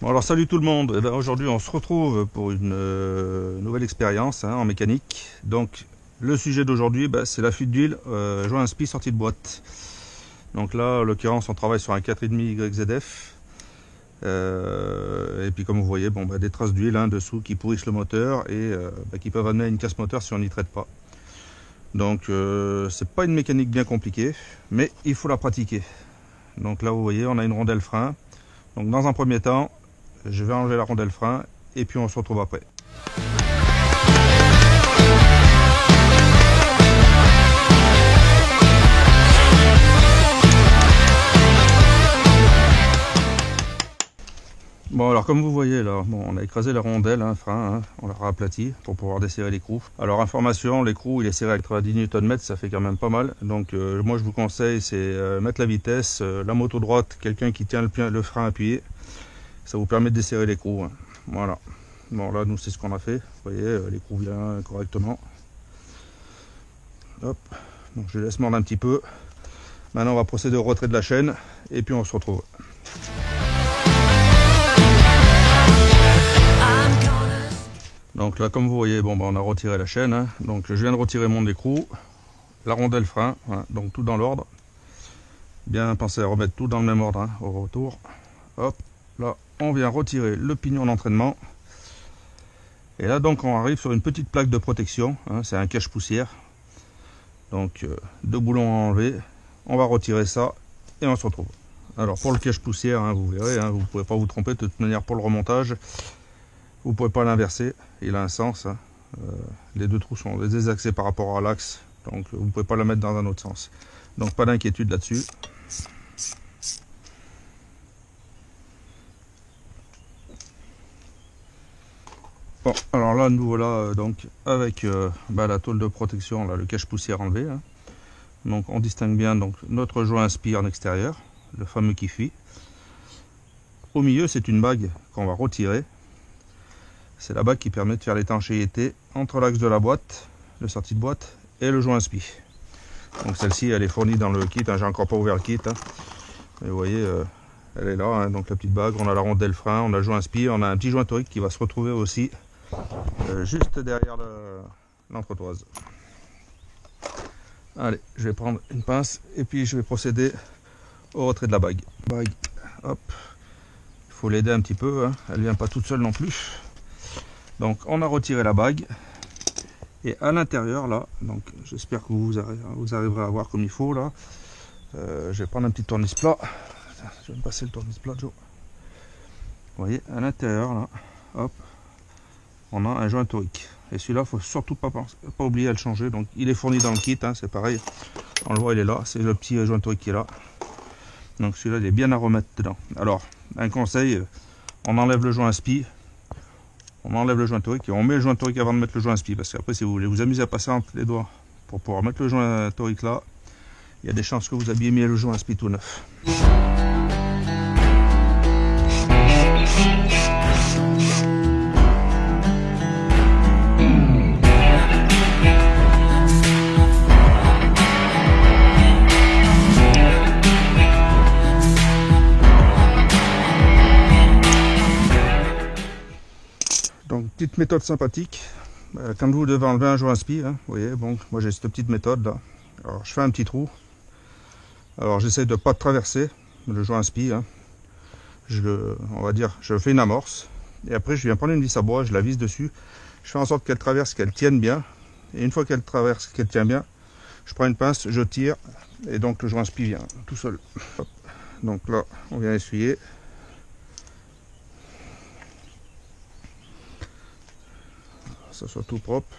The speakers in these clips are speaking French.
Bon alors salut tout le monde, aujourd'hui on se retrouve pour une nouvelle expérience en mécanique. Donc le sujet d'aujourd'hui c'est la fuite d'huile joint spi sortie de boîte. Donc là en l'occurrence on travaille sur un 4,5 YZF. Et puis comme vous voyez des traces d'huile dessous qui pourrissent le moteur et qui peuvent amener à une casse moteur si on n'y traite pas. Donc c'est pas une mécanique bien compliquée, mais il faut la pratiquer. Donc là vous voyez on a une rondelle frein. Donc dans un premier temps je vais enlever la rondelle frein et puis on se retrouve après. Bon alors comme vous voyez là, on a écrasé la rondelle frein, on l'a aplati pour pouvoir desserrer l'écrou. Alors information, l'écrou il est serré avec 90 Nm, ça fait quand même pas mal. Donc moi je vous conseille c'est mettre la vitesse, la moto droite, quelqu'un qui tient le frein appuyé. Ça vous permet de desserrer l'écrou. Voilà. Bon là nous c'est ce qu'on a fait. Vous voyez l'écrou vient correctement. Hop. Donc je laisse mordre un petit peu. Maintenant on va procéder au retrait de la chaîne et puis on se retrouve. Donc là comme vous voyez on a retiré la chaîne. Donc je viens de retirer mon écrou, la rondelle frein, donc tout dans l'ordre. Bien penser à remettre tout dans le même ordre au retour. Hop. Là, on vient retirer le pignon d'entraînement. Et là, donc, on arrive sur une petite plaque de protection. C'est un cache-poussière. Donc, deux boulons à enlever. On va retirer ça et on se retrouve. Alors, pour le cache-poussière, vous verrez, vous ne pouvez pas vous tromper. De toute manière, pour le remontage, vous ne pouvez pas l'inverser. Il a un sens. Les deux trous sont désaxés par rapport à l'axe. Donc, vous ne pouvez pas la mettre dans un autre sens. Donc, pas d'inquiétude là-dessus. Bon, alors là, nous voilà donc avec la tôle de protection, là, le cache-poussière enlevé. Donc, on distingue bien donc notre joint spi en extérieur, le fameux qui fuit. Au milieu, c'est une bague qu'on va retirer. C'est la bague qui permet de faire l'étanchéité entre l'axe de la boîte, le sortie de boîte, et le joint spi. Donc, celle-ci, elle est fournie dans le kit. J'ai encore pas ouvert le kit. Et vous voyez, elle est là. Donc, la petite bague, on a la rondelle frein, on a le joint spi, on a un petit joint torique qui va se retrouver aussi. Juste derrière l'entretoise. Allez, je vais prendre une pince et puis je vais procéder au retrait de la bague. Hop. Il faut l'aider un petit peu, elle vient pas toute seule non plus. Donc on a retiré la bague et à l'intérieur là, donc j'espère que vous arriverez à voir comme il faut là. Je vais prendre un petit tournis plat. Je vais me passer le tournis plat, Joe. Vous voyez, à l'intérieur là, hop. On a un joint torique et celui-là faut surtout pas oublier à le changer. Donc il est fourni dans le kit, c'est pareil, on le voit, il est là, c'est le petit joint torique qui est là. Donc celui-là il est bien à remettre dedans. Alors un conseil, on enlève le joint spi, on enlève le joint torique et on met le joint torique avant de mettre le joint spi, parce qu'après si vous voulez vous amuser à passer entre les doigts pour pouvoir mettre le joint torique là, il y a des chances que vous aviez mis le joint spi tout neuf. Donc petite méthode sympathique, quand vous devez enlever un joint spi, vous voyez, moi j'ai cette petite méthode là. Alors je fais un petit trou, alors j'essaie de pas traverser le joint spi, on va dire, je fais une amorce, et après je viens prendre une vis à bois, je la visse dessus, je fais en sorte qu'elle traverse, qu'elle tienne bien, et une fois qu'elle traverse, qu'elle tient bien, je prends une pince, je tire, et donc le joint spi vient tout seul. Hop. Donc là, on vient essuyer. Ça soit tout propre.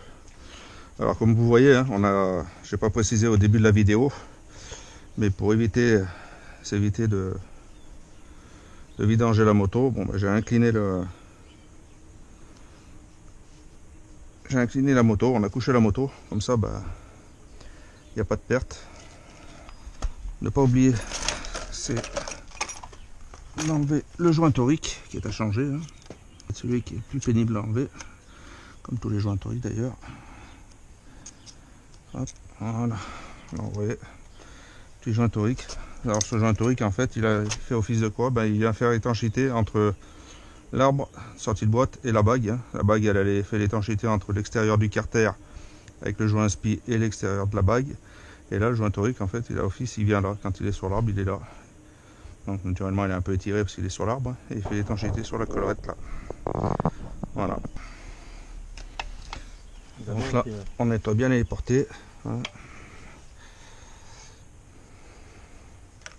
Alors comme vous voyez, je n'ai pas précisé au début de la vidéo, mais pour éviter de vidanger la moto, j'ai incliné la moto, on a couché la moto, comme ça il n'y a pas de perte. Ne pas oublier, c'est d'enlever le joint torique qui est à changer, c'est celui qui est plus pénible à enlever. Comme tous les joints toriques d'ailleurs. Hop, voilà. Alors, vous voyez, petit joint torique. Alors ce joint torique en fait il fait office de quoi? Il vient faire étanchéité entre l'arbre, sortie de boîte et la bague. Hein. La bague, elle fait l'étanchéité entre l'extérieur du carter avec le joint spi et l'extérieur de la bague. Et là, le joint torique, en fait, il a office, il vient là. Quand il est sur l'arbre, il est là. Donc, naturellement, il est un peu étiré parce qu'il est sur l'arbre. Et il fait l'étanchéité sur la collerette là. Voilà. Donc là, on nettoie bien les portées. Hein.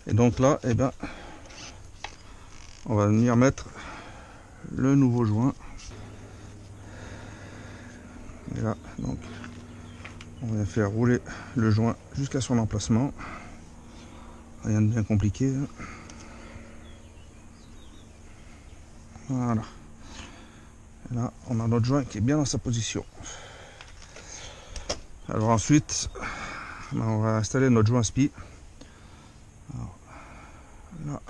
Et donc là, eh ben, on va venir mettre le nouveau joint. Et là, donc, on va faire rouler le joint jusqu'à son emplacement. Rien de bien compliqué. Hein. Voilà. Et là, on a notre joint qui est bien dans sa position. Alors ensuite, on va installer notre joint spi. Alors, là,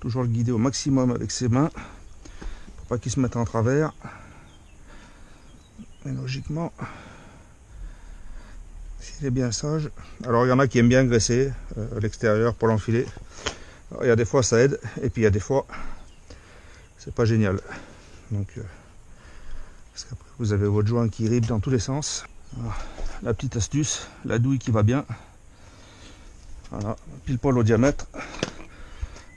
toujours le guider au maximum avec ses mains pour pas qu'il se mette en travers. Et logiquement, s'il est bien sage. Alors il y en a qui aiment bien graisser à l'extérieur pour l'enfiler. Il y a des fois ça aide et puis il y a des fois c'est pas génial. Donc parce qu'après vous avez votre joint qui ripe dans tous les sens. Alors, la petite astuce, la douille qui va bien. Voilà, pile poil au diamètre.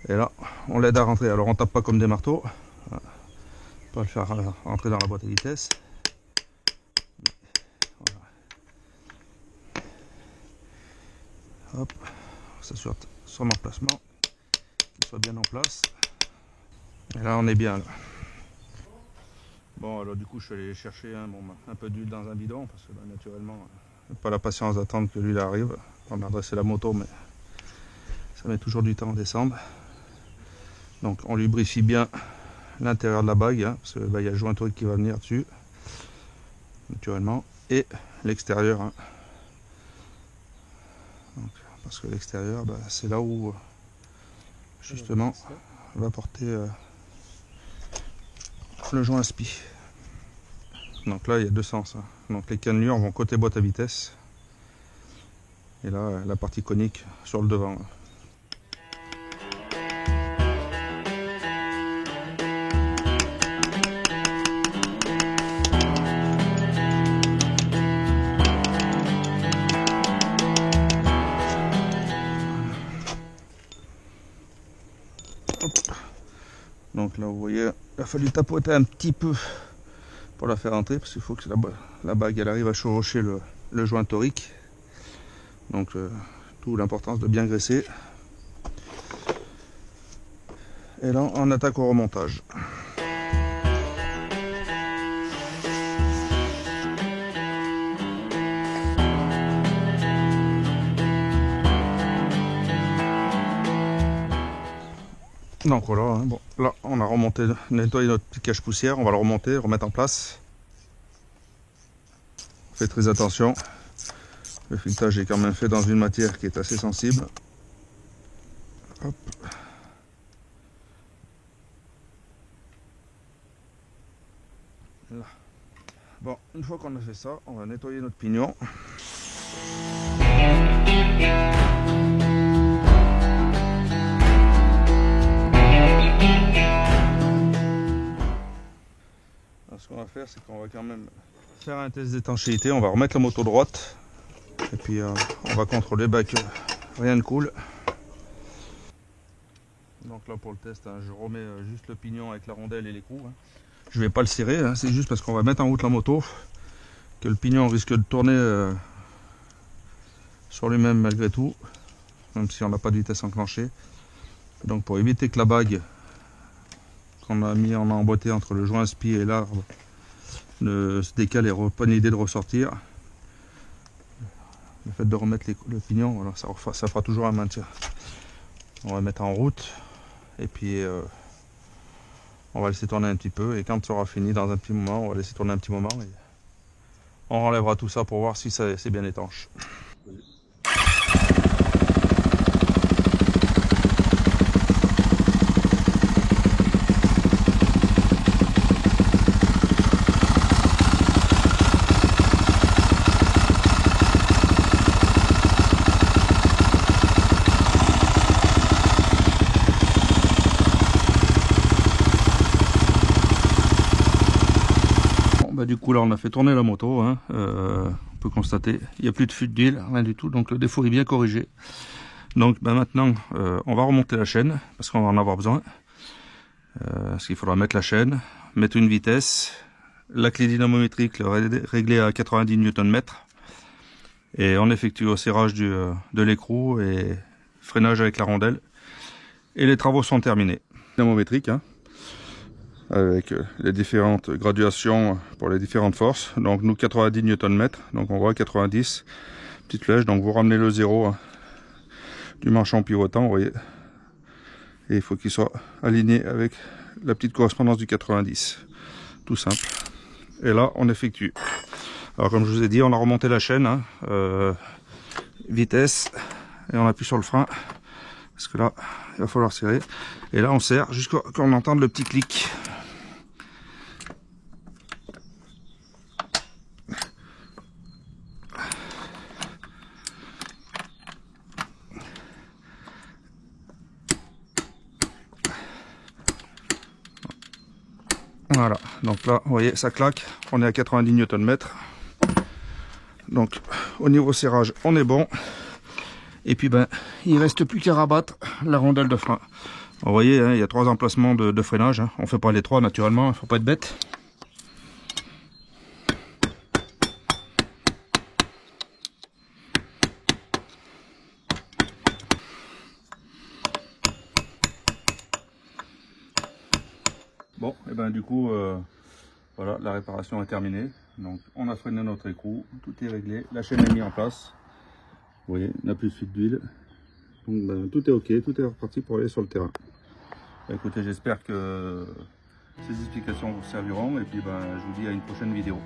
Et là, on l'aide à rentrer. Alors on tape pas comme des marteaux. Voilà. Pas le faire rentrer dans la boîte à vitesse. Voilà. Hop, on s'assure son emplacement, qu'il soit bien en place. Et là on est bien là. Bon alors du coup je suis allé chercher un peu d'huile dans un bidon parce que naturellement j'ai pas la patience d'attendre que l'huile arrive. On va adresser la moto mais ça met toujours du temps à descendre. Donc on lubrifie bien l'intérieur de la bague hein, parce qu'il y a le joint torique qui va venir dessus naturellement et l'extérieur. Hein. Parce que l'extérieur c'est là où justement va porter le joint spi. Donc là il y a deux sens. Hein. Donc les cannelures vont côté boîte à vitesse et là la partie conique sur le devant. Hop. Donc là vous voyez, il a fallu tapoter un petit peu pour la faire entrer parce qu'il faut que la bague elle arrive à chevaucher le joint torique. Donc d'où l'importance de bien graisser. Et là on attaque au remontage. Donc voilà, hein, bon, là on a remonté, nettoyé notre petit cache-poussière, on va le remonter, remettre en place. Faites très attention, le filetage est quand même fait dans une matière qui est assez sensible. Hop. Là. Bon, une fois qu'on a fait ça, on va nettoyer notre pignon. Ce qu'on va faire, c'est qu'on va quand même faire un test d'étanchéité. On va remettre la moto droite et puis on va contrôler que rien ne coule. Donc là pour le test, hein, je remets juste le pignon avec la rondelle et l'écrou. Hein. Je vais pas le serrer, hein, c'est juste parce qu'on va mettre en route la moto que le pignon risque de tourner sur lui-même malgré tout, même si on n'a pas de vitesse enclenchée. Donc pour éviter que la bague qu'on a mis en emboîté entre le joint spi et l'arbre ne se décale et pas une idée de ressortir, le fait de remettre le pignon, voilà, ça fera toujours un maintien. On va mettre en route et puis on va laisser tourner un petit peu et quand ça aura fini dans un petit moment, on va laisser tourner un petit moment et on enlèvera tout ça pour voir si c'est bien étanche. bah, du coup là on a fait tourner la moto, hein. On peut constater il n'y a plus de fuite d'huile, rien du tout, donc le défaut est bien corrigé. Donc bah, maintenant on va remonter la chaîne parce qu'on va en avoir besoin. Parce qu'il faudra mettre la chaîne, mettre une vitesse, la clé dynamométrique réglée à 90 Nm, et on effectue au serrage de l'écrou et freinage avec la rondelle, et les travaux sont terminés. Dynamométrique, hein, avec les différentes graduations pour les différentes forces. Donc nous 90 Nm, donc on voit 90, petite flèche, donc vous ramenez le 0 hein, du manchon pivotant, vous voyez, et il faut qu'il soit aligné avec la petite correspondance du 90, tout simple. Et là on effectue. Alors comme je vous ai dit, on a remonté la chaîne, hein, vitesse, et on appuie sur le frein, parce que là il va falloir serrer, et là on serre jusqu'à ce qu'on entende le petit clic. Voilà, donc là, vous voyez, ça claque, on est à 90 Nm. Donc, au niveau serrage, on est bon. Et puis, ben, il reste plus qu'à rabattre la rondelle de frein. Vous voyez, hein, il y a 3 emplacements de freinage. Hein. On ne fait pas les 3 naturellement, il ne faut pas être bête. Bon, et ben du coup, voilà, la réparation est terminée. Donc on a freiné notre écrou, tout est réglé, la chaîne est mise en place. Vous voyez, il n'y a plus de fuite d'huile. Donc ben, tout est ok, tout est reparti pour aller sur le terrain. Ben, écoutez, j'espère que ces explications vous serviront, et puis ben, je vous dis à une prochaine vidéo.